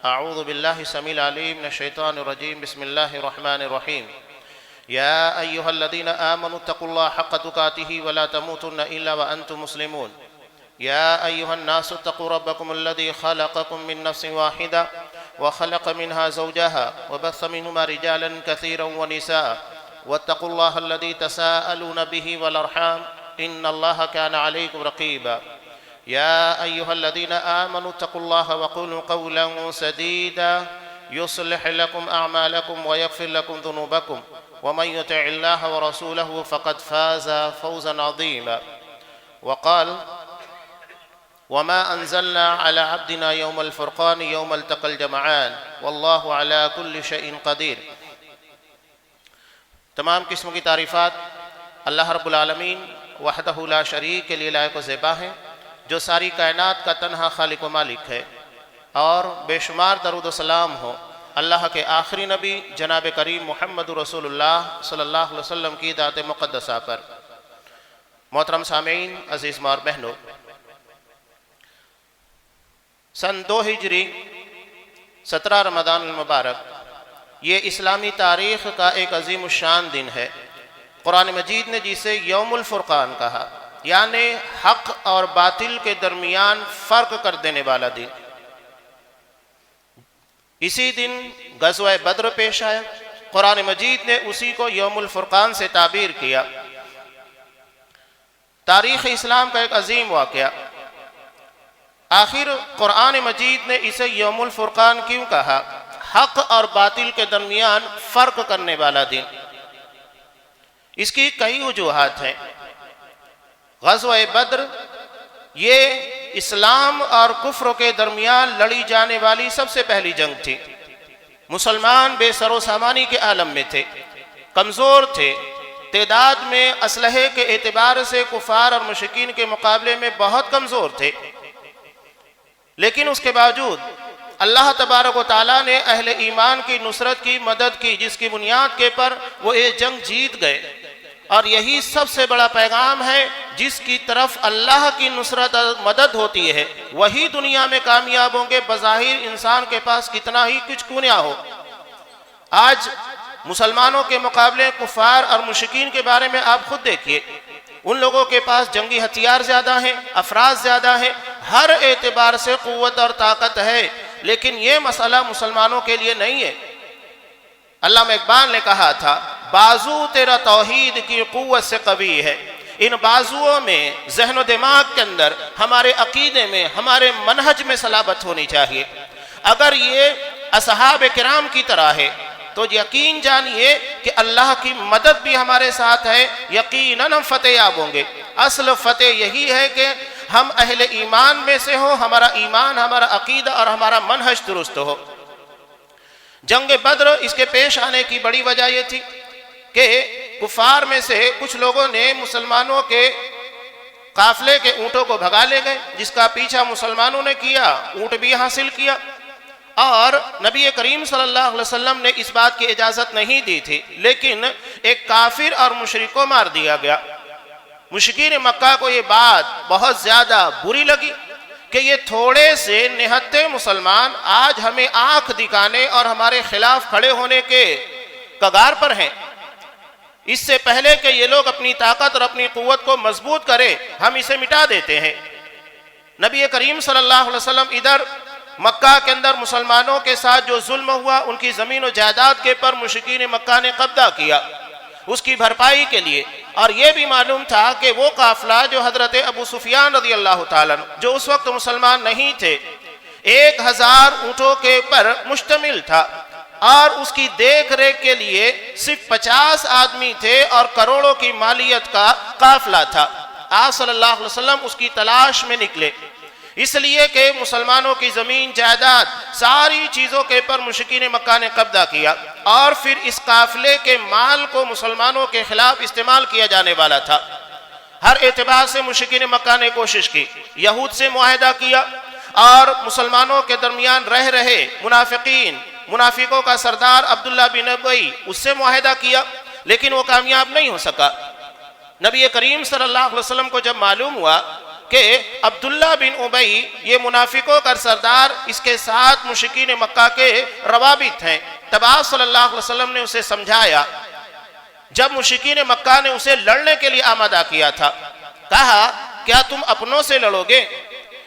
اعوذ باللہ السمیع العلیم من الشیطان الرجیم بسم اللہ الرحمن الرحیم یا ایہا الذین آمنوا اتقوا اللہ حق تقاتہ ولا تموتن الا وانتم مسلمون یا ایہا الناس اتقوا ربکم الذی خلقکم من نفس واحدہ وخلق منها زوجها وبث منهما رجالا كثيرا ونساء واتقوا الله الذي تساءلون به والأرحام إن الله كان عليكم رقيبا يا أيها الذين آمنوا اتقوا الله وقولوا قولا سديدا يصلح لكم أعمالكم ويغفر لكم ذنوبكم ومن يطع الله ورسوله فقد فاز فوزا عظيما وقال وما أنزلنا على عبدنا يوم الفرقان يوم التقى الجمعان والله على كل شيء قدير۔ تمام قسم کی تعریفات اللہ رب العالمین وحدہ لا شریک کے لیے لائق و زیبا ہے، جو ساری کائنات کا تنہا خالق و مالک ہے، اور بے شمار درود و سلام ہو اللہ کے آخری نبی جناب کریم محمد رسول اللہ صلی اللہ علیہ وسلم کی ذات مقدسہ پر۔ محترم سامعین، عزیز ماں اور بہنوں، سن 2 ہجری 17 رمضان المبارک یہ اسلامی تاریخ کا ایک عظیم الشان دن ہے۔ قرآن مجید نے جسے یوم الفرقان کہا، یعنی حق اور باطل کے درمیان فرق کر دینے والا دن۔ اسی دن غزوہ بدر پیش آیا، قرآن مجید نے اسی کو یوم الفرقان سے تعبیر کیا۔ تاریخ اسلام کا ایک عظیم واقعہ، آخر قرآن مجید نے اسے یوم الفرقان کیوں کہا؟ حق اور باطل کے درمیان فرق کرنے والا دن۔ اس کی کئی وجوہات ہیں۔ غزوہ بدر یہ اسلام اور کفر کے درمیان لڑی جانے والی سب سے پہلی جنگ تھی۔ مسلمان بے سر و سامانی کے عالم میں تھے، کمزور تھے، تعداد میں اسلحے کے اعتبار سے کفار اور مشرکین کے مقابلے میں بہت کمزور تھے، لیکن اس کے باوجود اللہ تبارک و تعالیٰ نے اہل ایمان کی نصرت کی مدد کی، جس کی بنیاد کے پر وہ یہ جنگ جیت گئے۔ اور یہی سب سے بڑا پیغام ہے، جس کی طرف اللہ کی نصرت اور مدد ہوتی ہے وہی دنیا میں کامیاب ہوں گے، بظاہر انسان کے پاس کتنا ہی کچھ کیوں نہ ہو۔ آج مسلمانوں کے مقابلے کفار اور مشرکین کے بارے میں آپ خود دیکھیے، ان لوگوں کے پاس جنگی ہتھیار زیادہ ہیں، افراد زیادہ ہیں، ہر اعتبار سے قوت اور طاقت ہے، لیکن یہ مسئلہ مسلمانوں کے لیے نہیں ہے۔ علامہ اقبال نے کہا تھا، بازو تیرا توحید کی قوت سے قوی ہے۔ ان بازوؤں میں ذہن و دماغ کے اندر، ہمارے عقیدے میں، ہمارے منہج میں صلابت ہونی چاہیے۔ اگر یہ اصحاب کرام کی طرح ہے تو یقین جانیے کہ اللہ کی مدد بھی ہمارے ساتھ ہے، یقیناً ہم فتح یاب ہوں گے۔ اصل فتح یہی ہے کہ ہم اہل ایمان میں سے ہو، ہمارا ایمان، ہمارا عقیدہ اور ہمارا منہج درست ہو۔ جنگ بدر اس کے پیش آنے کی بڑی وجہ یہ تھی کہ کفار میں سے کچھ لوگوں نے مسلمانوں کے قافلے کے اونٹوں کو بھگا لے گئے، جس کا پیچھا مسلمانوں نے کیا، اونٹ بھی حاصل کیا، اور نبی کریم صلی اللہ علیہ وسلم نے اس بات کی اجازت نہیں دی تھی، لیکن ایک کافر اور مشرک کو مار دیا گیا۔ مشرکین مکہ کو یہ بات بہت زیادہ بری لگی کہ یہ تھوڑے سے نہتے مسلمان آج ہمیں آنکھ دکھانے اور ہمارے خلاف کھڑے ہونے کے کگار پر ہیں۔ اس سے پہلے کہ یہ لوگ اپنی طاقت اور اپنی قوت کو مضبوط کرے، ہم اسے مٹا دیتے ہیں۔ نبی کریم صلی اللہ علیہ وسلم ادھر مکہ کے اندر مسلمانوں کے ساتھ جو ظلم ہوا، ان کی زمین و جائیداد کے پر مشرکین مکہ نے قبضہ کیا، اس کی بھرپائی کے لیے۔ اور یہ بھی معلوم تھا کہ وہ قافلہ جو حضرت ابو سفیان رضی اللہ تعالیٰ عنہ، جو اس وقت مسلمان نہیں تھے، 1000 اونٹوں کے پر مشتمل تھا، اور اس کی دیکھ ریکھ کے لیے صرف 50 آدمی تھے، اور کروڑوں کی مالیت کا قافلہ تھا۔ آپ صلی اللہ علیہ وسلم اس کی تلاش میں نکلے، اس لیے کہ مسلمانوں کی زمین جائیداد ساری چیزوں کے پر مشرکین مکہ نے قبضہ کیا، اور پھر اس قافلے کے مال کو مسلمانوں کے خلاف استعمال کیا جانے والا تھا۔ ہر اعتبار سے مشرکین مکہ نے کوشش کی، یہود سے معاہدہ کیا، اور مسلمانوں کے درمیان رہ رہے منافقوں کا سردار عبداللہ بن ابی، اس سے معاہدہ کیا، لیکن وہ کامیاب نہیں ہو سکا۔ نبی کریم صلی اللہ علیہ وسلم کو جب معلوم ہوا کہ عبداللہ بن ابی یہ منافقوں کا سردار، اس کے ساتھ مشرکین مکہ کے روابط ہیں۔ تب آپ صلی اللہ علیہ وسلم نے اسے سمجھایا۔ جب مشرکین مکہ نے اسے لڑنے کے لیے آمادہ کیا تھا، کہا کیا تم اپنوں سے لڑو گے؟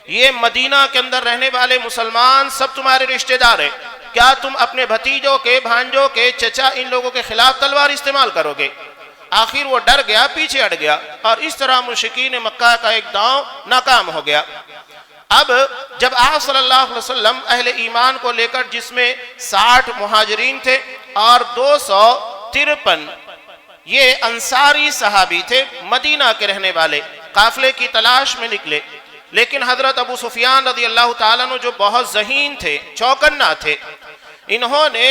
یہ مدینہ کے اندر رہنے والے مسلمان سب تمہارے رشتہ دار ہیں، کیا تم اپنے بھتیجوں کے، بھانجوں کے، چچا ان لوگوں کے خلاف تلوار استعمال کرو گے؟ آخر وہ ڈر گیا، پیچھے ہٹ گیا، اور اس طرح مشرکین مکہ کا ایک داؤں ناکام ہو گیا۔ اب جب آپ صلی اللہ علیہ وسلم اہل ایمان کو لے کر، جس میں 60 مہاجرین تھے اور 253 یہ انصاری صحابی تھے، مدینہ کے رہنے والے، قافلے کی تلاش میں نکلے، لیکن حضرت ابو سفیان رضی اللہ تعالیٰ عنہ جو بہت ذہین تھے، چوکنا تھے، انہوں نے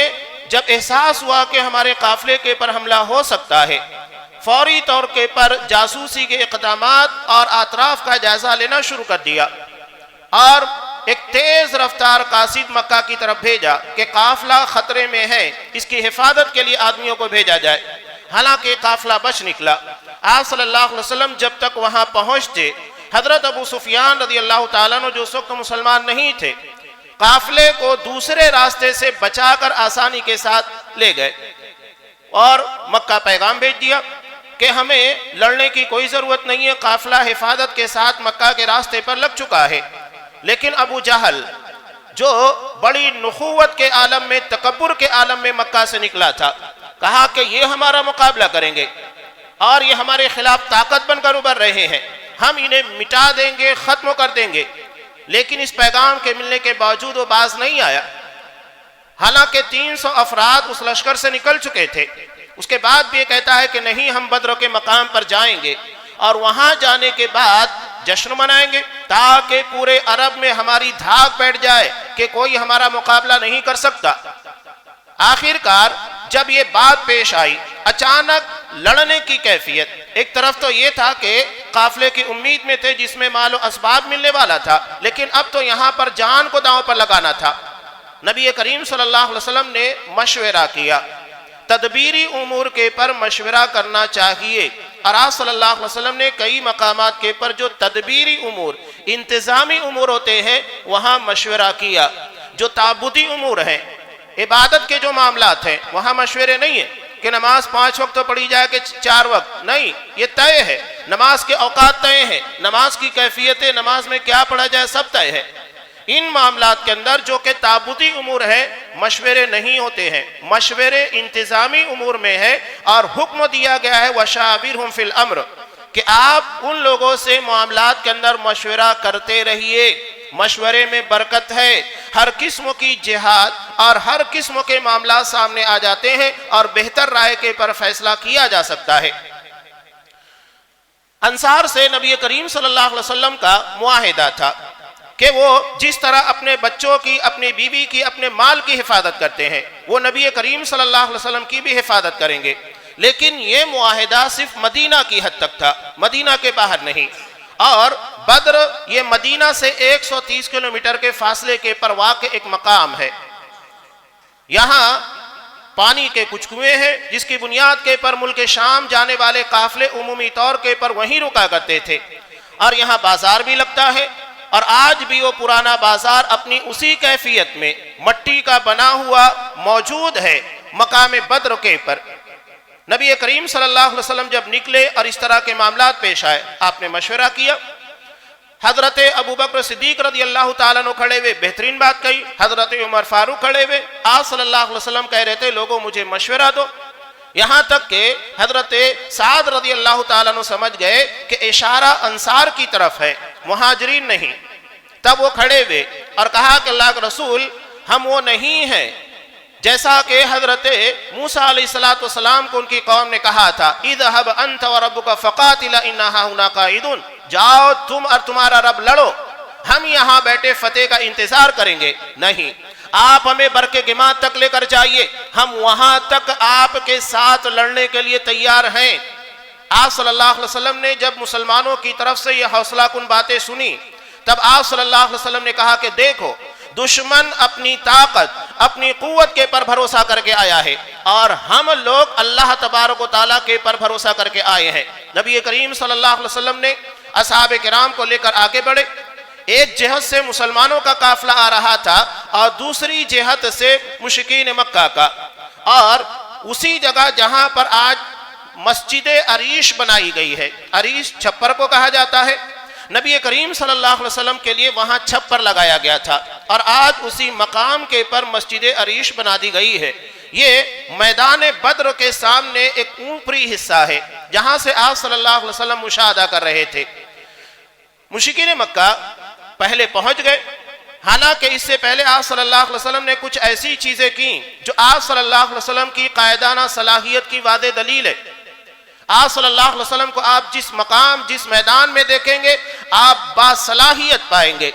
جب احساس ہوا کہ ہمارے قافلے کے پر حملہ ہو سکتا ہے، فوری طور کے پر جاسوسی کے اقدامات اور اطراف کا جائزہ لینا شروع کر دیا، اور ایک تیز رفتار قاصد مکہ کی طرف بھیجا کہ قافلہ خطرے میں ہے، اس کی حفاظت کے لیے آدمیوں کو بھیجا جائے۔ حالانکہ قافلہ بچ نکلا۔ آپ صلی اللہ علیہ وسلم جب تک وہاں پہنچتے، حضرت ابو سفیان رضی اللہ تعالیٰ عنہ جو اس وقت مسلمان نہیں تھے، قافلے کو دوسرے راستے سے بچا کر آسانی کے ساتھ لے گئے اور مکہ پیغام بھیج دیا کہ ہمیں لڑنے کی کوئی ضرورت نہیں ہے، قافلہ حفاظت کے ساتھ مکہ کے راستے پر لگ چکا ہے۔ لیکن ابو جہل جو بڑی نخوت کے عالم میں، تکبر کے عالم میں مکہ سے نکلا تھا، کہا کہ یہ ہمارا مقابلہ کریں گے اور یہ ہمارے خلاف طاقت بن کر ابھر رہے ہیں، ہم انہیں مٹا دیں گے، ختم کر دیں گے۔ لیکن اس پیغام کے ملنے کے باوجود وہ باز نہیں آیا، حالانکہ 300 افراد اس لشکر سے نکل چکے تھے۔ اس کے بعد بھی یہ کہتا ہے کہ نہیں، ہم بدر کے مقام پر جائیں گے اور وہاں جانے کے بعد جشن منائیں گے تاکہ پورے عرب میں ہماری دھاک بیٹھ جائے کہ کوئی ہمارا مقابلہ نہیں کر سکتا۔ آخر کار جب یہ بات پیش آئی، اچانک لڑنے کی کیفیت، ایک طرف تو یہ تھا کہ قافلے کی امید میں تھے جس میں مال و اسباب ملنے والا تھا، لیکن اب تو یہاں پر جان کو داؤں پر لگانا تھا۔ نبی کریم صلی اللہ علیہ وسلم نے مشورہ کیا، تدبیری امور کے پر مشورہ کرنا چاہیے، اور آپ صلی اللہ علیہ وسلم نے کئی مقامات کے پر جو تدبیری امور، انتظامی امور ہوتے ہیں، وہاں مشورہ کیا۔ جو تعبدی امور ہیں، عبادت کے جو معاملات ہیں، وہاں مشورے نہیں ہیں کہ نماز 5 وقت تو پڑھی جائے کہ 4 وقت، نہیں، یہ طے ہے، نماز کے اوقات طے ہیں، نماز کی کیفیتیں، نماز میں کیا پڑھا جائے، سب طے ہے۔ ان معاملات کے اندر جو کہ تعبدی امور ہیں، مشورے نہیں ہوتے ہیں، مشورے انتظامی امور میں ہے، اور حکم دیا گیا ہے وَشَاوِرْهُمْ فِي الْأَمْرِ کہ آپ ان لوگوں سے معاملات کے اندر مشورہ کرتے رہیے۔ مشورے میں برکت ہے، ہر قسم کی جہاد اور ہر قسم کے معاملات سامنے آ جاتے ہیں اور بہتر رائے کے پر فیصلہ کیا جا سکتا ہے۔ انصار سے نبی کریم صلی اللہ علیہ وسلم کا معاہدہ تھا کہ وہ جس طرح اپنے بچوں کی، اپنی بیوی کی، اپنے مال کی حفاظت کرتے ہیں، وہ نبی کریم صلی اللہ علیہ وسلم کی بھی حفاظت کریں گے۔ لیکن یہ معاہدہ صرف مدینہ کی حد تک تھا، مدینہ کے باہر نہیں، اور بدر یہ مدینہ سے 130 کلومیٹر کے فاصلے کے پر واقع ایک مقام ہے۔ یہاں پانی کے کچھ کنویں ہیں جس کی بنیاد کے پر ملک شام جانے والے قافلے عمومی طور کے پر وہیں رکا کرتے تھے، اور یہاں بازار بھی لگتا ہے، اور آج بھی وہ پرانا بازار اپنی اسی کیفیت میں مٹی کا بنا ہوا موجود ہے مقام بدر کے پر۔ نبی کریم صلی اللہ علیہ وسلم جب نکلے اور اس طرح کے معاملات پیش آئے، آپ نے مشورہ کیا۔ حضرت ابو بکر صدیق رضی اللہ تعالیٰ عنہ کھڑے ہوئے بہترین بات کہی، حضرت عمر فاروق کھڑے ہوئے، آپ صلی اللہ علیہ وسلم کہہ رہے تھے لوگوں مجھے مشورہ دو، یہاں تک کہ حضرت سعد رضی اللہ تعالیٰ عنہ سمجھ گئے کہ اشارہ انصار کی طرف ہے، مہاجرین نہیں۔ تب وہ کھڑے ہوئے اور کہا کہ اللہ کے رسول، ہم وہ نہیں ہیں جیسا کہ حضرت موسیٰ علیہ السلام کو ان کی قوم نے کہا تھا، اذهب انت وربک فقاتلا انا ہاہنا قاعدون، جاؤ تم اور تمہارا رب لڑو، ہم یہاں بیٹھے فتح کا انتظار کریں گے۔ نہیں، آپ ہمیں برق گما تک لے کر جائیے، ہم وہاں تک آپ کے ساتھ لڑنے کے لیے تیار ہیں۔ آپ صلی اللہ علیہ وسلم نے جب مسلمانوں کی طرف سے یہ حوصلہ کن باتیں سنی، تب آپ صلی اللہ علیہ وسلم نے کہا کہ دیکھو، دشمن اپنی طاقت، اپنی قوت کے پر بھروسہ کر کے آیا ہے، اور ہم لوگ اللہ تبارک و تعالیٰ کے پر بھروسہ کر کے آئے ہیں۔ نبی کریم صلی اللہ علیہ وسلم نے اصحاب کرام کو لے کر آگے بڑھے۔ ایک جہت سے مسلمانوں کا قافلہ آ رہا تھا اور دوسری جہت سے مشرکین مکہ کا، اور اسی جگہ جہاں پر آج مسجد عریش بنائی گئی ہے، عریش چھپر کو کہا جاتا ہے، نبی کریم صلی اللہ علیہ وسلم کے لیے وہاں چھپر لگایا گیا تھا، اور آج اسی مقام کے پر مسجد عریش بنا دی گئی ہے۔ یہ میدان بدر کے سامنے ایک اوپری حصہ ہے جہاں سے آپ صلی اللہ علیہ وسلم مشاہدہ کر رہے تھے۔ مشرکین مکہ پہلے پہنچ گئے، حالانکہ اس سے پہلے آپ صلی اللہ علیہ وسلم نے کچھ ایسی چیزیں کی جو آپ صلی اللہ علیہ وسلم کی قائدانہ صلاحیت کی واضح دلیل ہے۔ آپ صلی اللہ علیہ وسلم کو آپ جس مقام جس میدان میں دیکھیں گے آپ باصلاحیت پائیں گے۔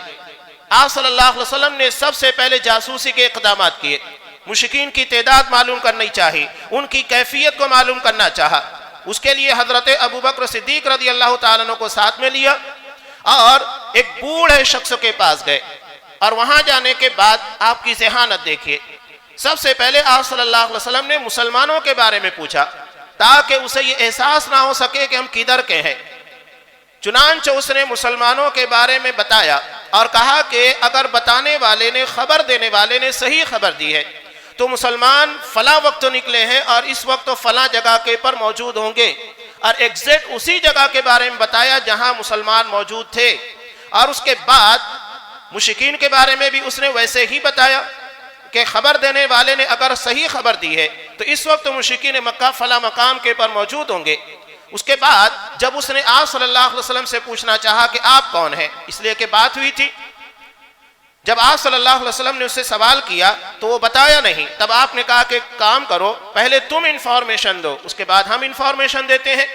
آپ صلی اللہ علیہ وسلم نے سب سے پہلے جاسوسی کے اقدامات کیے، مشرکین کی تعداد معلوم کرنی چاہی، ان کی کیفیت کو معلوم کرنا چاہا۔ اس کے لیے حضرت ابوبکر صدیق رضی اللہ تعالیٰ عنہ کو ساتھ میں لیا اور ایک بوڑھے شخص کے پاس گئے، اور وہاں جانے کے بعد آپ کی ذہانت دیکھیے۔ سب سے پہلے آپ صلی اللہ علیہ وسلم نے مسلمانوں کے بارے میں پوچھا تاکہ اسے یہ احساس نہ ہو سکے کہ ہم کدھر کے ہیں۔ چنانچہ اس نے مسلمانوں کے بارے میں بتایا اور کہا کہ اگر بتانے والے نے خبر دینے والے نے صحیح خبر دی ہے تو مسلمان فلاں وقت نکلے ہیں اور اس وقت فلاں جگہ کے پر موجود ہوں گے، اور ایگزیکٹ اسی جگہ کے بارے میں بتایا جہاں مسلمان موجود تھے۔ اور اس کے بعد مشرکین کے بارے میں بھی اس نے ویسے ہی بتایا کہ خبر دینے والے نے اگر صحیح خبر دی ہے تو اس وقت مشرکین مکہ فلاں مقام کے پر موجود ہوں گے۔ اس کے بعد جب اس نے آپ صلی اللہ علیہ وسلم سے پوچھنا چاہا کہ آپ کون ہیں، اس لیے کہ بات ہوئی تھی، جب آپ صلی اللہ علیہ وسلم نے اس سے سوال کیا تو وہ بتایا نہیں، تب آپ نے کہا کہ کام کرو پہلے تم انفارمیشن دو، اس کے بعد ہم انفارمیشن دیتے ہیں۔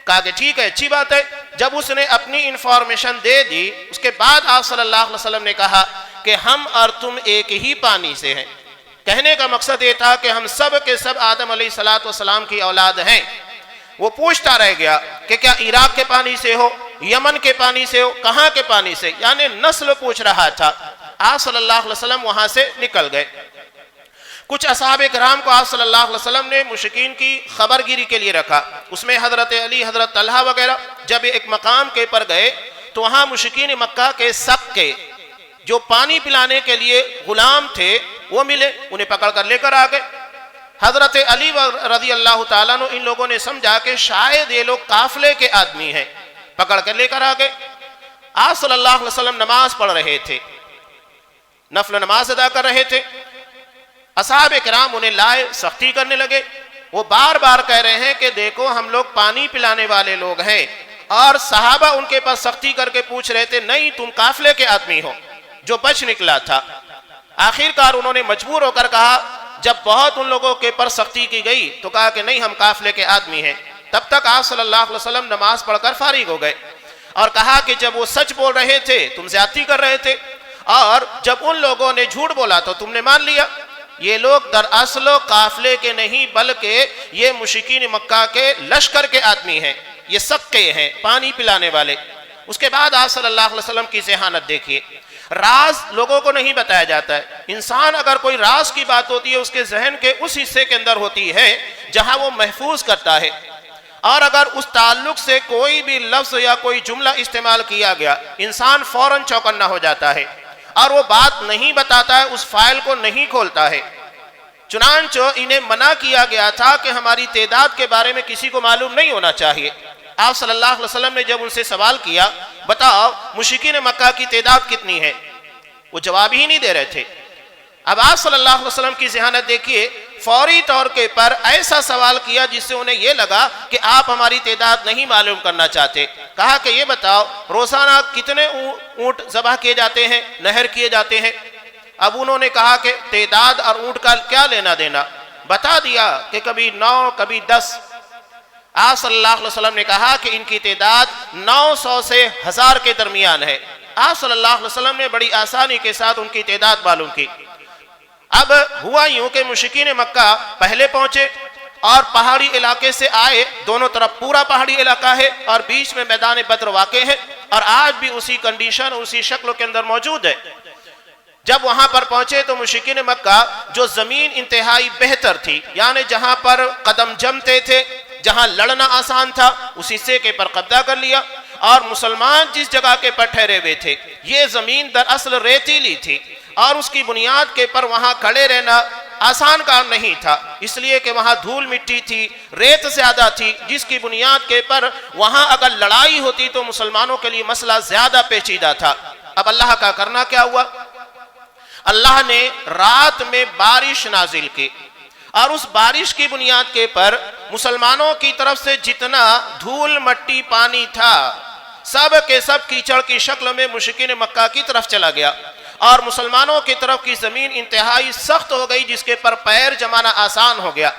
کہا کہ ٹھیک ہے، اچھی بات ہے۔ جب اس نے اپنی انفارمیشن دے دی اس کے بعد آپ صلی اللہ علیہ وسلم نے کہا کہ ہم اور تم ایک ہی پانی سے ہیں۔ کہنے کا مقصد یہ تھا کہ ہم سب کے سب آدم علیہ السلام کی اولاد ہیں۔ وہ پوچھتا رہ گیا کہ کیا عراق کے پانی سے ہو، یمن کے پانی سے ہو، کہاں کے پانی سے، یعنی نسل پوچھ رہا تھا۔ آپ صلی اللہ علیہ وسلم وہاں سے نکل گئے۔ کچھ اصحاب کرام کو آپ صلی اللہ علیہ وسلم نے مشرکین کی خبر گیری کے لیے رکھا، اس میں حضرت علی، حضرت طلحہ وغیرہ۔ جب ایک مقام کے پر گئے تو وہاں مشرکین مکہ کے سب کے جو پانی پلانے کے لیے غلام تھے وہ ملے، انہیں پکڑ کر لے کر آ گئے۔ حضرت علی رضی اللہ تعالیٰ عنہ ان لوگوں نے سمجھا کہ شاید یہ لوگ قافلے کے آدمی ہیں، پکڑ کر لے کر آ گئے۔ آپ صلی اللہ علیہ وسلم نماز پڑھ رہے تھے، نفل نماز ادا کر رہے تھے۔ اصحاب کرام انہیں لائے، سختی کرنے لگے۔ وہ بار بار کہہ رہے ہیں کہ دیکھو ہم لوگ پانی پلانے والے لوگ ہیں، اور صحابہ ان کے پاس سختی کر کے پوچھ رہے تھے نہیں تم قافلے کے آدمی ہو، جو بچ نکلا تھا۔ آخر کار انہوں نے مجبور ہو کر کہا، جب بہت ان لوگوں کے پر سختی کی گئی تو کہا کہ نہیں ہم قافلے کے آدمی ہیں۔ تب تک آپ صلی اللہ علیہ وسلم نماز پڑھ کر فارغ ہو گئے اور کہا کہ جب وہ سچ بول رہے تھے تم زیادتی کر رہے تھے، اور جب ان لوگوں نے جھوٹ بولا تو تم نے مان لیا۔ یہ لوگ دراصل قافلے کے نہیں بلکہ یہ مشرکین مکہ کے لشکر کے آدمی ہیں، یہ سقے ہیں، پانی پلانے والے۔ اس کے بعد آپ صلی اللہ علیہ وسلم کی ذہانت دیکھیے۔ راز لوگوں کو نہیں بتایا جاتا ہے۔ انسان اگر کوئی راز کی بات ہوتی ہے اس کے ذہن کے اس حصے کے اندر ہوتی ہے جہاں وہ محفوظ کرتا ہے، اور اگر اس تعلق سے کوئی بھی لفظ یا کوئی جملہ استعمال کیا گیا انسان فوراً چوکنا ہو جاتا ہے اور وہ بات نہیں بتاتا ہے، اس فائل کو نہیں کھولتا ہے۔ چنانچہ انہیں منع کیا گیا تھا کہ ہماری تعداد کے بارے میں کسی کو معلوم نہیں ہونا چاہیے۔ آپ صلی اللہ علیہ وسلم نے جب ان سے سوال کیا بتاؤ مشرکین مکہ کی تعداد کتنی ہے، وہ جواب ہی نہیں دے رہے تھے۔ اب آپ صلی اللہ علیہ وسلم کی ذہانت دیکھیے، فوری طور کے پر ایسا سوال کیا جس سے انہیں یہ لگا کہ آپ ہماری تعداد نہیں معلوم کرنا چاہتے۔ کہا کہ یہ بتاؤ روزانہ کتنے اونٹ ذبح کیے جاتے ہیں، نہر کیے جاتے ہیں۔ اب انہوں نے کہا کہ تعداد اور اونٹ کا کیا لینا دینا، بتا دیا کہ کبھی 9 کبھی 10۔ آپ صلی اللہ علیہ وسلم نے کہا کہ ان کی تعداد 900 سے 1000 کے درمیان ہے۔ آپ صلی اللہ علیہ وسلم نے بڑی آسانی کے ساتھ ان کی تعداد معلوم کی۔ اب ہوا یوں کہ مشرکین مکہ پہلے پہنچے اور پہاڑی علاقے سے آئے، دونوں طرف پورا پہاڑی علاقہ ہے اور بیچ میں میدان بدر واقع ہے، اور آج بھی اسی کنڈیشن اسی شکل کے اندر موجود ہے۔ جب وہاں پر پہنچے تو مشرکین مکہ جو زمین انتہائی بہتر تھی، یعنی جہاں پر قدم جمتے تھے، جہاں لڑنا آسان تھا، اس حصے کے پر قبضہ کر لیا اور مسلمان جس جگہ کے پر ٹھہرے ہوئے تھے یہ زمین دراصل ریتیلی تھی اور اس کی بنیاد کے پر وہاں کھڑے رہنا آسان کام نہیں تھا، اس لیے کہ وہاں دھول مٹی تھی، ریت زیادہ تھی، جس کی بنیاد کے پر وہاں اگر لڑائی ہوتی تو مسلمانوں کے لیے مسئلہ زیادہ پیچیدہ تھا۔ اب اللہ کا کرنا کیا ہوا؟ اللہ نے رات میں بارش نازل کی اور اس بارش کی بنیاد کے پر مسلمانوں کی طرف سے جتنا دھول مٹی پانی تھا سب کے سب کیچڑ کی شکل میں مشرکین مکہ کی طرف چلا گیا اور مسلمانوں کی طرف کی زمین انتہائی سخت ہو گئی جس کے پر پیر جمانا آسان ہو گیا۔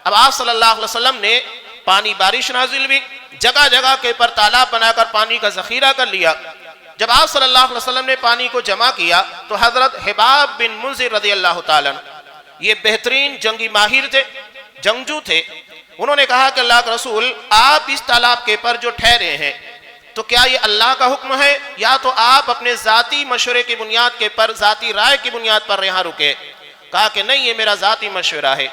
اب آپ صلی اللہ علیہ وسلم نے پانی بارش نازل بھی جگہ جگہ کے پر تالاب بنا کر پانی کا ذخیرہ کر لیا۔ جب آپ صلی اللہ علیہ وسلم نے پانی کو جمع کیا تو حضرت حباب بن منذر رضی اللہ تعالیٰ یہ بہترین جنگی ماہر تھے، جنگجو تھے، انہوں نے کہا کہ اللہ کے رسول آپ اس تالاب کے پر جو ٹھہرے ہیں تو کیا یہ اللہ کا حکم ہے یا تو آپ اپنے ذاتی مشورے کی بنیاد کے پر ذاتی رائے کی بنیاد پر یہاں رکے؟ کہا کہ نہیں، یہ میرا ذاتی مشورہ ہے۔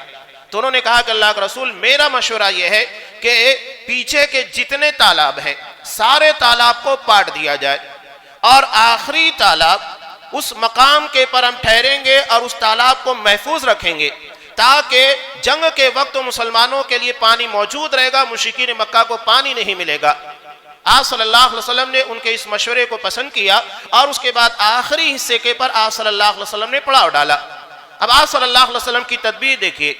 تو انہوں نے کہا کہ اللہ کے رسول میرا مشورہ یہ ہے کہ پیچھے کے جتنے تالاب ہیں سارے تالاب کو پاٹ دیا جائے اور آخری تالاب اس مقام کے پر ہم ٹھہریں گے اور اس تالاب کو محفوظ رکھیں گے تاکہ جنگ کے وقت مسلمانوں کے لیے پانی موجود رہے گا، مشرکین مکہ کو پانی نہیں ملے گا۔ آپ صلی اللہ علیہ وسلم نے ان کے اس مشورے کو پسند کیا اور اس کے بعد آخری حصے کے پر آپ صلی اللہ علیہ وسلم نے پڑاؤ ڈالا۔ اب آپ صلی اللہ علیہ وسلم کی تدبیر دیکھیے،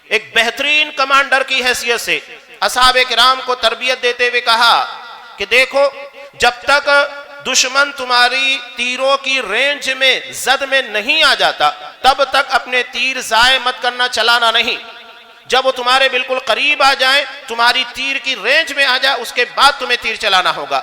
ایک بہترین کمانڈر کی حیثیت سے اصحاب کرام کو تربیت دیتے ہوئے کہا کہ دیکھو جب تک دشمن تمہاری تیروں کی رینج میں زد میں نہیں آ جاتا تب تک اپنے تیر ضائع مت کرنا، چلانا نہیں۔ جب وہ تمہارے بالکل قریب آ جائیں، تمہاری تیر کی رینج میں آ جائے، اس کے بعد تمہیں تیر چلانا ہوگا۔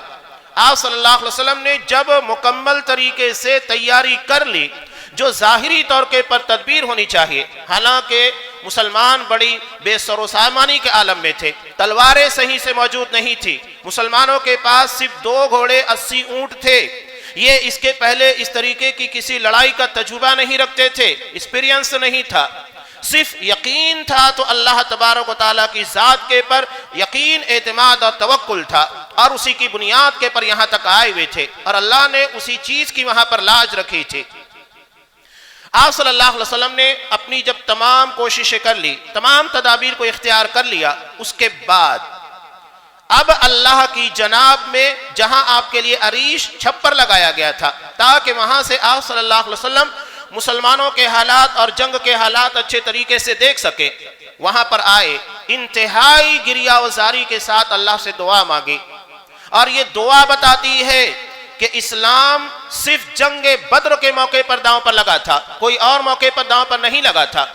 آپ صلی اللہ علیہ وسلم نے جب مکمل طریقے سے تیاری کر لی جو ظاہری طور کے پر تدبیر ہونی چاہیے، حالانکہ مسلمان بڑی بے سر و سامانی کے عالم میں تھے، تلواریں صحیح سے موجود نہیں تھی، مسلمانوں کے پاس صرف 2 گھوڑے 80 اونٹ تھے، یہ اس کے پہلے اس طریقے کی کسی لڑائی کا تجربہ نہیں رکھتے تھے، ایکسپیرینس نہیں تھا، صرف یقین تھا تو اللہ تبارک و تعالیٰ کی ذات کے پر یقین، اعتماد اور توکل تھا اور اسی کی بنیاد کے پر یہاں تک آئے ہوئے تھے اور اللہ نے اسی چیز کی وہاں پر لاج رکھی تھی۔ آپ صلی اللہ علیہ وسلم نے اپنی جب تمام کوششیں کر لی، تمام تدابیر کو اختیار کر لیا، اس کے بعد اب اللہ کی جناب میں جہاں آپ کے لیے عریش چھپر لگایا گیا تھا تاکہ وہاں سے آپ صلی اللہ علیہ وسلم مسلمانوں کے حالات اور جنگ کے حالات اچھے طریقے سے دیکھ سکے، وہاں پر آئے، انتہائی گریہ وزاری کے ساتھ اللہ سے دعا مانگی اور یہ دعا بتاتی ہے کہ اسلام صرف جنگ بدر کے موقع پر داؤں پر لگا تھا، کوئی اور موقع پر داؤں پر نہیں لگا تھا۔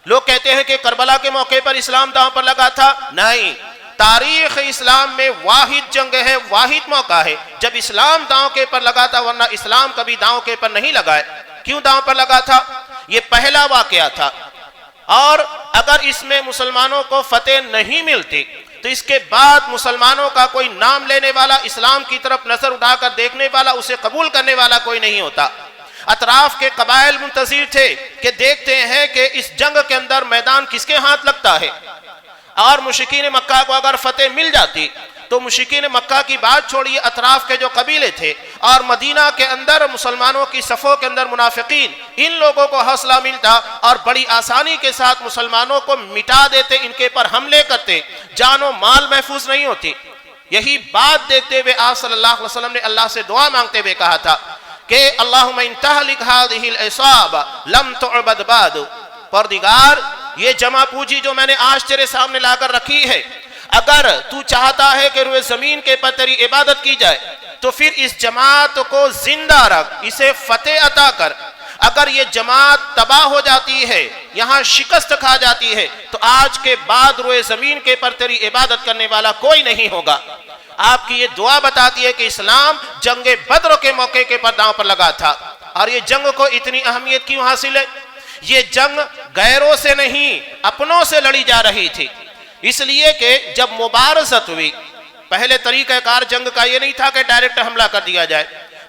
لوگ کہتے ہیں کہ کربلا کے موقع پر اسلام داؤں پر لگا تھا، نہیں، تاریخ اسلام میں واحد جنگ ہے، واحد موقع ہے جب اسلام داؤں کے پر لگا تھا، ورنہ اسلام کبھی داؤں کے پر نہیں لگا ہے۔ کیوں داؤں پر لگا تھا؟ یہ پہلا واقعہ تھا اور اگر اس میں مسلمانوں کو فتح نہیں ملتی تو اس کے بعد مسلمانوں کا کوئی نام لینے والا، اسلام کی طرف نظر اٹھا کر دیکھنے والا، اسے قبول کرنے والا کوئی نہیں ہوتا۔ اطراف کے قبائل منتظر تھے کہ دیکھتے ہیں کہ اس جنگ کے اندر میدان کس کے ہاتھ لگتا ہے، اور مشرکین مکہ کو اگر فتح مل جاتی تو مشرکین مکہ کی بات چھوڑیے، اطراف کے جو قبیلے تھے اور مدینہ کے اندر مسلمانوں کی صفوں کے اندر منافقین، ان لوگوں کو حوصلہ ملتا اور بڑی آسانی کے ساتھ مسلمانوں کو مٹا دیتے، ان کے پر حملے کرتے، جان و مال محفوظ نہیں ہوتی۔ یہی بات دیکھتے ہوئے آپ صلی اللہ علیہ وسلم نے اللہ سے دعا مانگتے ہوئے کہا تھا کہ اللہم ان تہلک ہذہ العصاب لم تعبد بعد، پروردگار یہ جمع پوجی جو میں نے آج تیرے سامنے لا کر رکھی ہے، اگر تو چاہتا ہے کہ روئے زمین کے پر تیری عبادت کی جائے تو پھر اس جماعت کو زندہ رکھ، اسے فتح عطا کر۔ اگر یہ جماعت تباہ ہو جاتی ہے، یہاں شکست کھا جاتی ہے، تو آج کے بعد روئے زمین کے پر تیری عبادت کرنے والا کوئی نہیں ہوگا۔ آپ کی یہ دعا بتاتی ہے کہ اسلام جنگ بدر کے موقع کے پر داؤں پر لگا تھا، اور یہ جنگ کو اتنی اہمیت کیوں حاصل ہے؟ یہ جنگ غیروں سے نہیں، اپنوں سے لڑی جا رہی تھی، اس لیے کہ جب مبارزت ہوئی، پہلے طریقہ کار جنگ کا یہ نہیں تھا کہ ڈائریکٹ حملہ کر دیا جائے،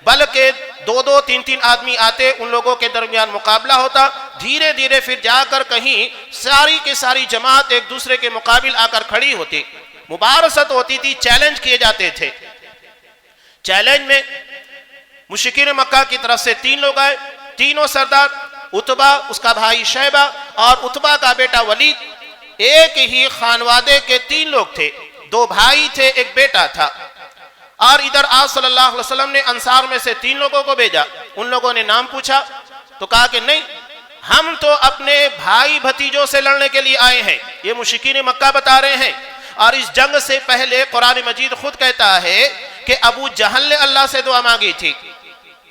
بلکہ 2-2 3-3 آدمی آتے، ان لوگوں کے درمیان مقابلہ ہوتا، دھیرے دھیرے پھر جا کر کہیں ساری کی ساری جماعت ایک دوسرے کے مقابل آ کر کھڑی ہوتی، مبارزت ہوتی تھی، چیلنج کیے جاتے تھے۔ چیلنج میں مشرکین مکہ کی طرف سے 3 لوگ آئے، تینوں سردار، عتبہ، اس کا بھائی شیبہ اور عتبہ کا بیٹا ولید، ایک ہی خانوادے کے 3 لوگ تھے، 2 بھائی تھے، ایک بیٹا تھا۔ اور ادھر آپ صلی اللہ علیہ وسلم نے انصار میں سے 3 لوگوں کو بھیجا، ان لوگوں نے نام پوچھا تو کہا کہ نہیں، ہم تو اپنے بھائی بھتیجوں سے لڑنے کے لیے آئے ہیں، یہ مشرکین مکہ بتا رہے ہیں۔ اور اس جنگ سے پہلے قرآن مجید خود کہتا ہے کہ ابو جہل نے اللہ سے دعا مانگی تھی،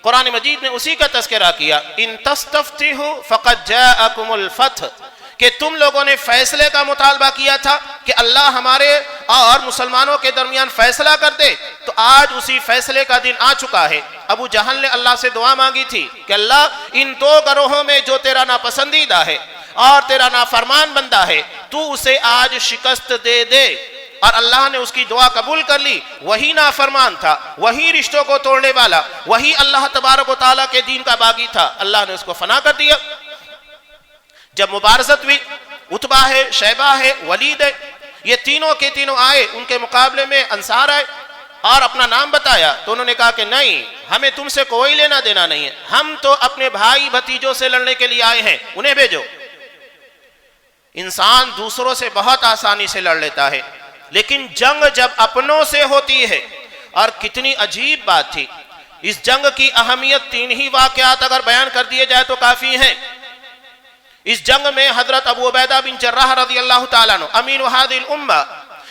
قرآن مجید نے اسی کا تذکرہ کیا، ان تستفتحوا فقد جاءکم الفتح، کہ تم لوگوں نے فیصلے کا مطالبہ کیا تھا کہ اللہ ہمارے اور مسلمانوں کے درمیان فیصلہ کر دے، تو آج اسی فیصلے کا دن آ چکا ہے۔ ابو جہل نے اللہ سے دعا مانگی تھی کہ اللہ ان 2 گروہوں میں جو تیرا ناپسندیدہ ہے اور تیرا نافرمان بندہ ہے، تو اسے آج شکست دے دے، اور اللہ نے اس کی دعا قبول کر لی۔ وہی نافرمان تھا، وہی رشتوں کو توڑنے والا، وہی اللہ تبارک و تعالیٰ کے دین کا باغی تھا، اللہ نے اس کو فنا کر دیا۔ جب مبارزت ہوئی، عتبہ ہے، شیبہ ہے، ولید ہے، یہ تینوں کے تینوں آئے، ان کے مقابلے میں انصار آئے اور اپنا نام بتایا، تو انہوں نے کہا کہ نہیں، ہمیں تم سے کوئی لینا دینا نہیں ہے، ہم تو اپنے بھائی بھتیجوں سے لڑنے کے لیے آئے ہیں، انہیں بھیجو۔ انسان دوسروں سے بہت آسانی سے لڑ لیتا ہے، لیکن جنگ جب اپنوں سے ہوتی ہے، اور کتنی عجیب بات تھی، اس جنگ کی اہمیت 3 ہی واقعات اگر بیان کر دیے جائے تو کافی ہیں۔ اس جنگ میں حضرت ابو عبیدہ بن جراح رضی اللہ تعالیٰ عنہ امین هذه الامہ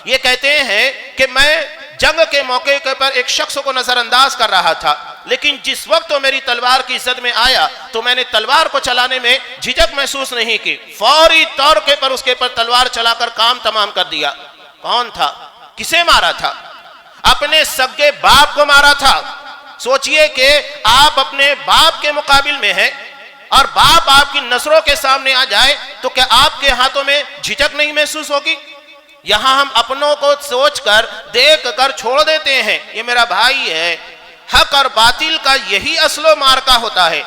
یہ کہتے ہیں کہ میں جنگ کے موقع پر ایک شخص کو نظر انداز کر رہا تھا، لیکن جس وقت وہ میری تلوار کی زد میں آیا تو میں نے تلوار کو چلانے میں جھجک محسوس نہیں کی، فوری طور پر اس کے پر تلوار چلا کر کام تمام کر دیا۔ کون تھا؟ کسے مارا تھا؟ اپنے سگے باپ کو مارا تھا۔ سوچئے کہ آپ اپنے باپ کے مقابل میں ہیں اور باپ آپ کی نظروں کے سامنے آ جائے تو کیا آپ کے ہاتھوں میں جھجک نہیں محسوس ہوگی؟ یہاں ہم اپنوں کو سوچ کر دیکھ کر چھوڑ دیتے ہیں، یہ میرا بھائی ہے۔ حق اور باطل کا یہی اصل و مارکا ہوتا ہے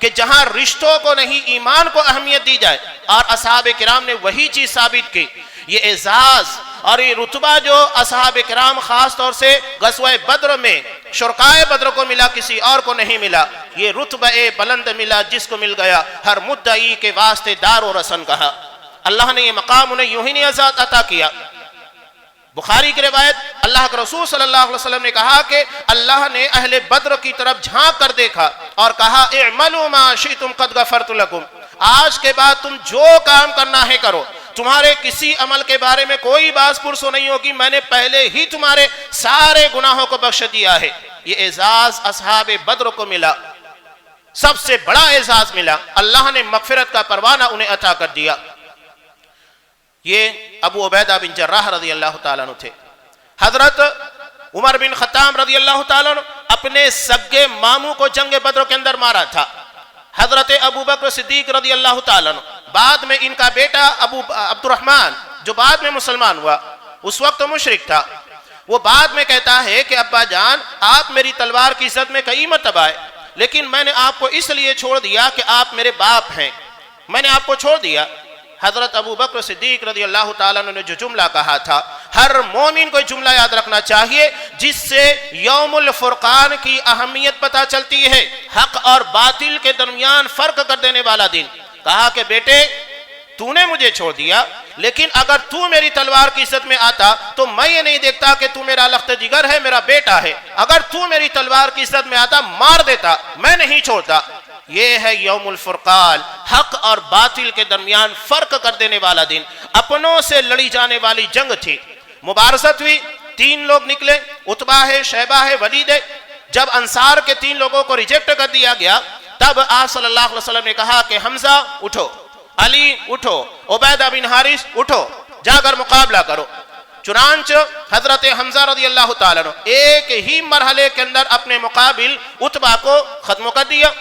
کہ جہاں رشتوں کو نہیں ایمان کو اہمیت دی جائے، اور اصحاب کرام نے وہی چیز ثابت کی۔ یہ اعزاز اور یہ رتبہ جو اصحاب کرام خاص طور سے غزوہ بدر میں شرکائے بدر کو ملا، کسی اور کو نہیں ملا، یہ رتبہ بلند ملا جس کو مل گیا ہر مدعی کے واسطے دار و رسن کہا۔ اللہ نے یہ مقام انہیں یوں ہی نہیں عطا کیا۔ بخاری کی روایت، اللہ کے رسول صلی اللہ علیہ وسلم نے کہا کہ اللہ نے اہل بدر کی طرف جھانک کر دیکھا اور کہا اعملوا ما شئتم قد غفرت لکم، آج کے بعد تم جو کام کرنا ہے کرو، تمہارے کسی عمل کے بارے میں کوئی باز پرسو نہیں ہوگی، میں نے پہلے ہی تمہارے سارے گناہوں کو بخش دیا ہے۔ یہ اعزاز اصحاب بدر کو ملا، سب سے بڑا اعزاز ملا، اللہ نے مغفرت کا پروانہ انہیں عطا کر دیا۔ یہ ابو عبیدہ بن جراح رضی اللہ تعالیٰ عنہ تھے۔ حضرت عمر بن خطاب رضی اللہ تعالیٰ عنہ اپنے سگے ماموں کو جنگ بدر کے اندر مارا تھا۔ حضرت ابو بکر صدیق رضی اللہ تعالیٰ عنہ، بعد میں ان کا بیٹا ابو عبد الرحمن جو بعد میں مسلمان ہوا، اس وقت مشرک تھا، وہ بعد میں کہتا ہے کہ ابا جان آپ میری تلوار کی زد میں کئی مرتبہ آئے، لیکن میں نے آپ کو اس لیے چھوڑ دیا کہ آپ میرے باپ ہیں، میں نے آپ کو چھوڑ دیا۔ حضرت ابو بکر صدیق رضی اللہ تعالیٰ عنہ نے جو جملہ کہا تھا، ہر مومن کو جملہ یاد رکھنا چاہیے جس سے یوم الفرقان کی اہمیت پتہ چلتی ہے، حق اور باطل کے درمیان فرق کر دینے والا دن۔ کہا کہ بیٹے تو نے مجھے چھوڑ دیا، لیکن اگر تو میری تلوار کی عزت میں آتا تو میں یہ نہیں دیکھتا کہ تو میرا لخت جگر ہے، میرا بیٹا ہے، اگر تو میری تلوار کی عزت میں آتا مار دیتا، میں نہیں چھوڑتا۔ یہ ہے یوم الفرقان، حق اور باطل کے درمیان فرق کر دینے والا دن۔ اپنوں سے لڑی جانے والی جنگ تھی، مبارزت ہوئی، 3 لوگ نکلے، عتبہ ہے، شیبہ ہے، ولید ہے۔ جب انصار کے 3 لوگوں کو ریجیکٹ کر دیا گیا، تب آپ صلی اللہ علیہ وسلم نے کہا کہ حمزہ اٹھو، علی اٹھو، عبیدہ بن حارث اٹھو، جا کر مقابلہ کرو۔ چنانچہ حضرت حمزہ رضی اللہ تعالیٰ عنہ ایک ہی مرحلے کے اندر اپنے مقابل عتبہ کو ختم کر دیا۔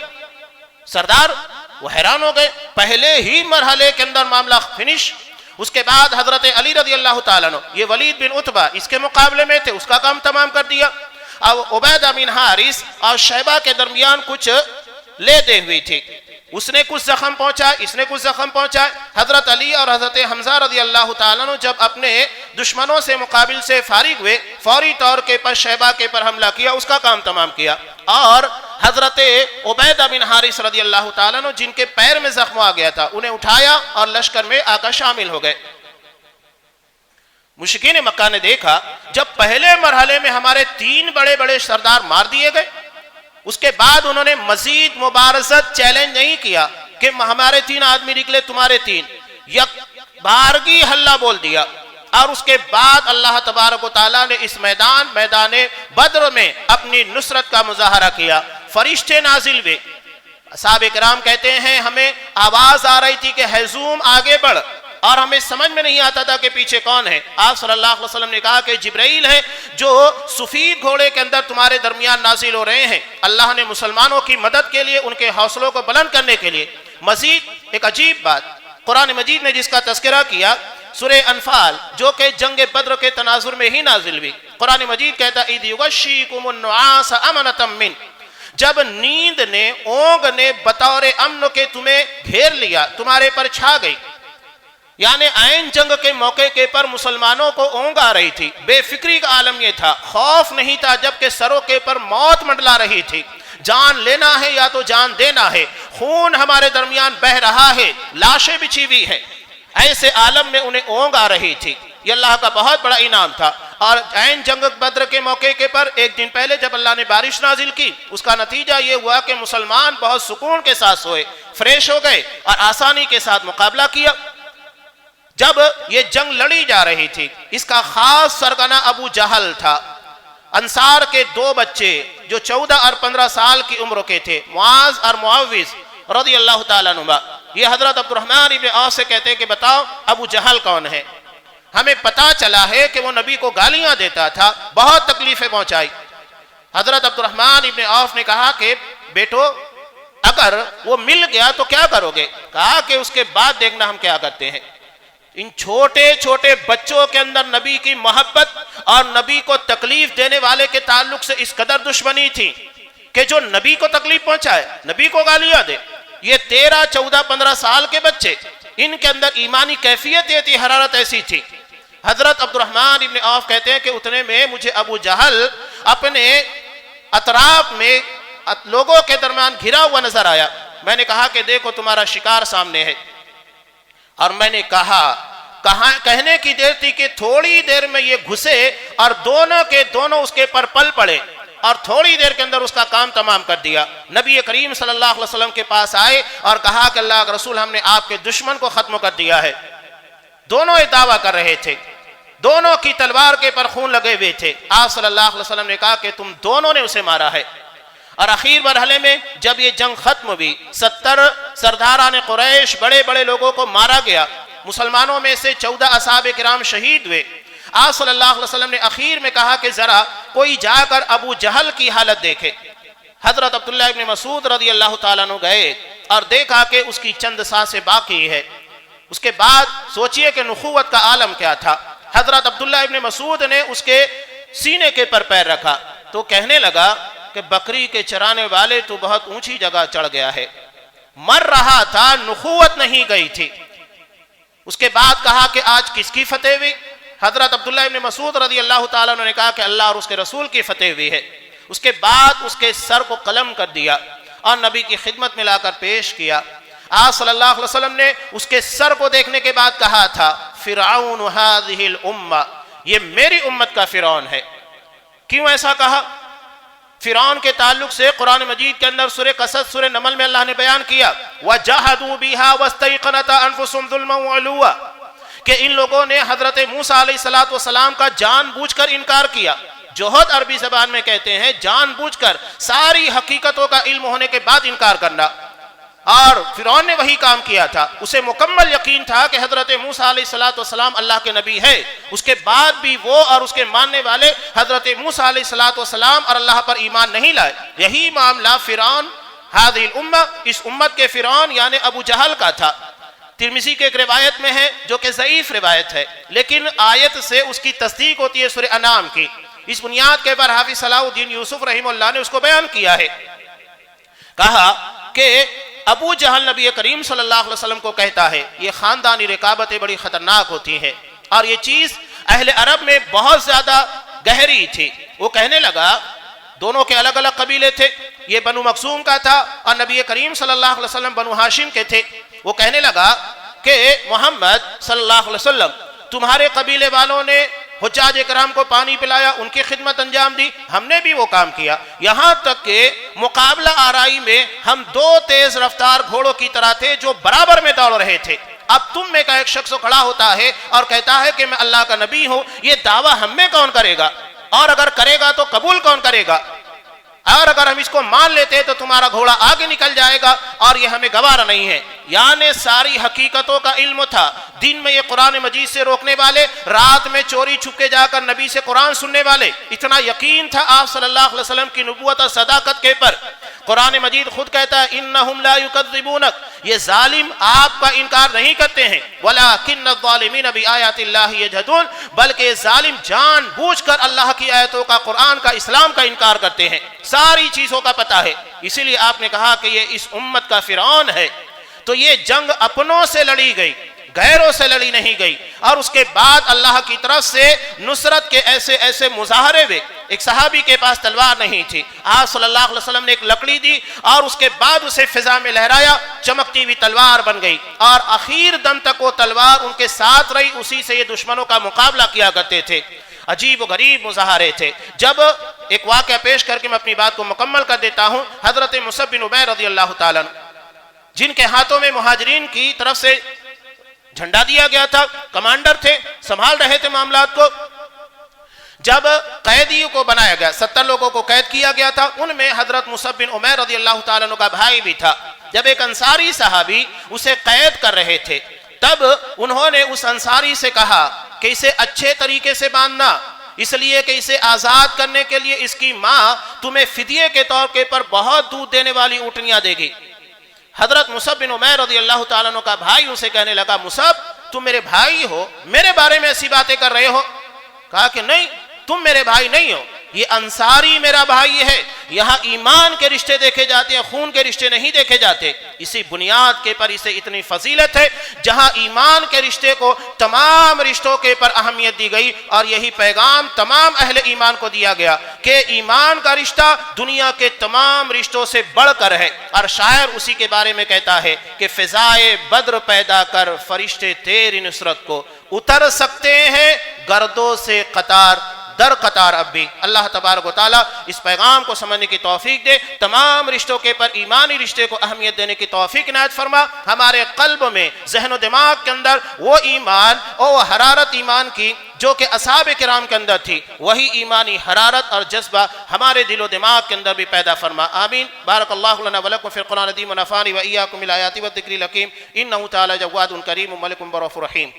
سردار وہ حیران ہو گئے، پہلے ہی مرحلے کے اندر معاملہ فنش۔ اس کے بعد حضرت علی رضی اللہ تعالیٰ عنہ، یہ ولید بن عتبہ اس کے مقابلے میں تھے، اس کا کام تمام کر دیا۔ اب عبیدہ بن حارث اور شیبہ کے درمیان کچھ لے دے ہوئی تھی، اس نے کچھ زخم پہنچا، اس نے کچھ زخم پہنچا۔ حضرت علی اور حضرت حمزہ رضی اللہ تعالیٰ عنہ جب اپنے دشمنوں سے مقابل سے فارغ ہوئے، فوری طور کے پر شیبہ کے پر حملہ کیا، اس کا کام تمام کیا، اور حضرت عبیدہ بن حارث رضی اللہ تعالیٰ عنہ جن کے پیر میں زخم آ گیا تھا انہیں اٹھایا اور لشکر میں آ کر شامل ہو گئے۔ مشرکین مکہ نے دیکھا جب پہلے مرحلے میں ہمارے 3 بڑے بڑے سردار مار دیے گئے، اس کے بعد انہوں نے مزید مبارزت چیلنج نہیں کیا کہ ہمارے 3 آدمی نکلے تمہارے 3، یک بارگی حلہ بول دیا، اور اس کے بعد اللہ تبارک و تعالیٰ نے اس میدان بدر میں اپنی نصرت کا مظاہرہ کیا، فرشتے نازل ہوئے۔ صحابہ کرام کہتے ہیں ہمیں آواز آ رہی تھی کہ ہیزوم آگے بڑھ، اور ہمیں سمجھ میں نہیں آتا تھا کہ پیچھے کون ہے۔ آپ صلی اللہ علیہ وسلم نے کہا کہ جبرائیل ہے جو سفید گھوڑے کے اندر تمہارے درمیان نازل ہو رہے ہیں، اللہ نے مسلمانوں کی مدد کے لیے ان کے حوصلوں کو بلند کرنے کے لیے۔ مزید ایک عجیب بات قرآن مجید نے جس کا تذکرہ کیا، سورہ انفال جو کہ جنگ بدر کے تناظر میں ہی نازل ہوئی، قرآن مجید کہتا اذ یغشیکم النعاس امنۃ من، جب نیند نے اونگ نے بطور امن کے تمہیں گھیر لیا، تمہارے پر چھا گئی، یعنی عین جنگ کے موقع کے پر مسلمانوں کو اونگ آ رہی تھی، بے فکری کا عالم یہ تھا، خوف نہیں تھا، جبکہ سروں کے پر موت منڈلا رہی تھی، جان لینا ہے یا تو جان دینا ہے، خون ہمارے درمیان بہ رہا ہے، لاشیں بچھی ہوئی ہیں، ایسے عالم میں انہیں اونگ آ رہی تھی۔ یہ اللہ کا بہت بڑا انعام تھا، اور عین جنگ بدر کے موقع کے پر ایک دن پہلے جب اللہ نے بارش نازل کی، اس کا نتیجہ یہ ہوا کہ مسلمان بہت سکون کے ساتھ سوئے، فریش ہو گئے اور آسانی کے ساتھ مقابلہ کیا۔ جب یہ جنگ لڑی جا رہی تھی، اس کا خاص سرگنا ابو جہل تھا۔ انصار کے 2 بچے جو 14 اور 15 سال کی عمر کے تھے، معاذ اور معوذ رضی اللہ تعالیٰ عنہ، یہ حضرت عبد الرحمن ابن عوف سے کہتے ہیں کہ بتاؤ ابو جہل کون ہے؟ ہمیں پتا چلا ہے کہ وہ نبی کو گالیاں دیتا تھا، بہت تکلیفیں پہنچائی۔ حضرت عبد الرحمن ابن عوف نے کہا کہ بیٹو اگر وہ مل گیا تو کیا کرو گے؟ کہا کہ اس کے بعد دیکھنا ہم کیا کرتے ہیں۔ ان چھوٹے چھوٹے بچوں کے اندر نبی کی محبت اور نبی کو تکلیف دینے والے کے تعلق سے اس قدر دشمنی تھی کہ جو نبی کو تکلیف پہنچائے، نبی کو گالیاں دے۔ یہ 13 14 15 سال کے بچے، ان کے اندر ایمانی کیفیت یہ تھی، حرارت ایسی تھی۔ حضرت عبد الرحمن ابن عوف کہتے ہیں کہ اتنے میں مجھے ابو جہل اپنے اطراف میں لوگوں کے درمیان گھرا ہوا نظر آیا۔ میں نے کہا کہ دیکھو تمہارا شکار سامنے ہے، اور میں نے کہنے کی دیر تھی کہ تھوڑی دیر میں یہ گھسے اور دونوں کے دونوں اس کے پر پل پڑے، اور تھوڑی دیر کے اندر اس کا کام تمام کر دیا۔ نبی کریم صلی اللہ علیہ وسلم کے پاس آئے اور کہا کہ اللہ کے رسول ہم نے آپ کے دشمن کو ختم کر دیا ہے۔ دونوں یہ دعویٰ کر رہے تھے، دونوں کی تلوار کے پر خون لگے ہوئے تھے۔ آپ صلی اللہ علیہ وسلم نے کہا کہ تم دونوں نے اسے مارا ہے۔ اور اخیر مرحلے میں جب یہ جنگ ختم ہوئی، 70 سرداران قریش بڑے بڑے لوگوں کو مارا گیا، مسلمانوں میں سے 14 اصحاب کرام شہید ہوئے۔ آپ صلی اللہ علیہ وسلم نے اخیر میں کہا کہ ذرا کوئی جا کر ابو جہل کی حالت دیکھے۔ حضرت عبداللہ ابن مسعود رضی اللہ تعالیٰ عنہ گئے اور دیکھا کہ اس کی چند سانسیں باقی ہے۔ اس کے بعد سوچئے کہ نخوت کا عالم کیا تھا۔ حضرت عبداللہ ابن مسعود نے اس کے سینے کے پر پیر رکھا تو کہنے لگا کہ بکری کے چرانے والے تو بہت اونچی جگہ چڑھ گیا ہے، مر رہا تھا، نخوت نہیں گئی تھی۔ اس کے بعد کہا کہ آج کس کی فتح ہوئی؟ حضرت عبداللہ ابن مسعود رضی اللہ تعالیٰ عنہ نے کہا کہ اللہ اور اس کے رسول کی فتح ہوئی ہے۔ اس کے بعد اس کے سر کو قلم کر دیا اور نبی کی خدمت میں لا کر پیش کیا۔ آپ صلی اللہ علیہ وسلم نے اس کے سر کو دیکھنے کے بعد کہا تھا فرعون هذه الامہ، یہ میری امت کا فرعون ہے۔ کیوں ایسا کہا؟ فرعون کے تعلق سے قرآن مجید کے اندر سورہ قصص سورہ نمل میں اللہ نے بیان کیا وَجَحَدُوا بِهَا وَاسْتَيْقَنَتْهَا أَنفُسُهُمْ ظُلْمًا وَعُلُوًّا، کہ ان لوگوں نے حضرت موسیٰ علیہ السلام کا جان بوجھ کر انکار کیا۔ جوہد عربی زبان میں کہتے ہیں جان بوجھ کر ساری حقیقتوں کا علم ہونے کے بعد انکار کرنا، اور فرعون نے وہی کام کیا تھا۔ اسے مکمل یقین تھا کہ حضرت موسیٰ علیہ السلام اللہ کے نبی ہے، اس کے بعد بھی وہ اور اس کے ماننے والے حضرت موسیٰ علیہ السلام اور اللہ پر ایمان نہیں لائے۔ یہی معاملہ فرعون هذه الامہ، اس امت کے فرعون یعنی ابو جہل کا تھا۔ ترمذی کے ایک روایت میں ہے جو کہ ضعیف روایت ہے، لیکن آیت سے اس کی تصدیق ہوتی ہے سورہ انعام کی۔ اس بنیاد کے پر حافظ صلاح الدین یوسف رحمہ اللہ نے اس کو بیان کیا ہے، کہا کہ ابو جہل نبی کریم صلی اللہ علیہ وسلم کو کہتا ہے یہ خاندانی رقابتیں بڑی خطرناک ہوتی ہیں، اور یہ چیز اہل عرب میں بہت زیادہ گہری تھی. وہ کہنے لگا، دونوں کے الگ الگ قبیلے تھے، یہ بنو مخزوم کا تھا اور نبی کریم صلی اللہ علیہ وسلم بنو ہاشم کے تھے. وہ کہنے لگا کہ محمد صلی اللہ علیہ وسلم، تمہارے قبیلے والوں نے حجاج کرام کو پانی پلایا، ان کی خدمت انجام دی، ہم نے بھی وہ کام کیا، یہاں تک کہ مقابلہ آرائی میں ہم دو تیز رفتار گھوڑوں کی طرح تھے جو برابر میں دوڑ رہے تھے. اب تم میں کا ایک شخص کھڑا ہوتا ہے اور کہتا ہے کہ میں اللہ کا نبی ہوں، یہ دعویٰ ہم میں کون کرے گا؟ اور اگر کرے گا تو قبول کون کرے گا؟ اور اگر ہم اس کو مان لیتے تو تمہارا گھوڑا آگے نکل جائے گا اور یہ ہمیں گوارا نہیں ہے. یعنی ساری حقیقتوں کا علم تھا. دن میں یہ قرآن مجید سے روکنے والے، رات میں چوری چھپے جا کر نبی سے قرآن سننے والے. اتنا یقین تھا آپ صلی اللہ علیہ وسلم کی نبوت اور صداقت کے پر. قرآن مجید خود کہتا ہے انہم لا یکذبونک، یہ ظالم آپ کا انکار نہیں کرتے ہیں، ولکن الظالمین بآیات اللہ یجحدون، بلکہ یہ ظالم جان بوجھ کر اللہ کی آیتوں کا، قرآن کا، اسلام کا انکار کرتے ہیں. ساری چیزوں کا پتہ ہے. اسی لیے آپ نے کہا کہ یہ اس امت کا فرعون ہے. تو یہ جنگ اپنوں سے لڑی گئی، غیروں سے لڑی نہیں گئی. اور اس کے بعد اللہ کی طرف سے نصرت کے ایسے ایسے مظاہرے ہوئے. ایک صحابی کے پاس تلوار نہیں تھی، آپ صلی اللہ علیہ وسلم نے ایک لکڑی دی اور اس کے بعد اسے فضا میں لہرایا، چمکتی ہوئی تلوار بن گئی اور آخر دم تک وہ تلوار ان کے ساتھ رہی. اسی سے یہ دشمنوں کا مقابلہ کیا کرتے تھے. عجیب و غریب مظاہرے تھے. جب ایک واقعہ پیش کر کے میں اپنی بات کو مکمل کر دیتا ہوں. حضرت مصعب بن عمیر رضی اللہ تعالیٰ جن کے ہاتھوں میں مہاجرین کی طرف سے جھنڈا دیا گیا تھا، کمانڈر تھے، سنبھال رہے تھے معاملات کو. جب قیدیوں کو بنایا گیا، 70 لوگوں کو قید کیا گیا تھا، ان میں حضرت مصعب بن عمیر رضی اللہ تعالیٰ عنہ کا بھائی بھی تھا. جب ایک انصاری صحابی اسے قید کر رہے تھے، تب انہوں نے اس انصاری سے کہا کہ اسے اچھے طریقے سے باندھنا، اس لیے کہ اسے آزاد کرنے کے لیے اس کی ماں تمہیں فدیے کے طور پر بہت دودھ دینے والی اونٹنیاں دے گی. حضرت مصعب بن عمیر رضی اللہ تعالیٰ عنہ کا بھائی ان سے کہنے لگا، مصعب تم میرے بھائی ہو، میرے بارے میں ایسی باتیں کر رہے ہو؟ کہا کہ نہیں، تم میرے بھائی نہیں ہو، یہ انصاری میرا بھائی ہے. یہاں ایمان کے رشتے دیکھے جاتے ہیں، خون کے رشتے نہیں دیکھے جاتے. اسی بنیاد کے پر اسے اتنی فضیلت ہے. جہاں ایمان کے رشتے کو تمام رشتوں کے پر اہمیت دی گئی اور یہی پیغام تمام اہل ایمان کو دیا گیا کہ ایمان کا رشتہ دنیا کے تمام رشتوں سے بڑھ کر ہے. اور شاعر اسی کے بارے میں کہتا ہے کہ فضائے بدر پیدا کر فرشتے تیری نصرت کو، اتر سکتے ہیں گردوں سے قطار در قطار. اب بھی اللہ تبارک و تعالیٰ اس پیغام کو سمجھنے کی توفیق دے، تمام رشتوں کے پر ایمانی رشتے کو اہمیت دینے کی توفیق عنایت فرما. ہمارے قلب میں، ذہن و دماغ کے اندر وہ ایمان اور وہ حرارت ایمان کی جو کہ اصحاب کرام کے اندر تھی، وہی ایمانی حرارت اور جذبہ ہمارے دل و دماغ کے اندر بھی پیدا فرما. آمین. بارک اللہ لنا ولکم فی القرآن العظیم ونفعنی وإیاکم بالآیات والذکر الحکیم. انہ تعالی جواد کریم ملک برؤوف رحیم.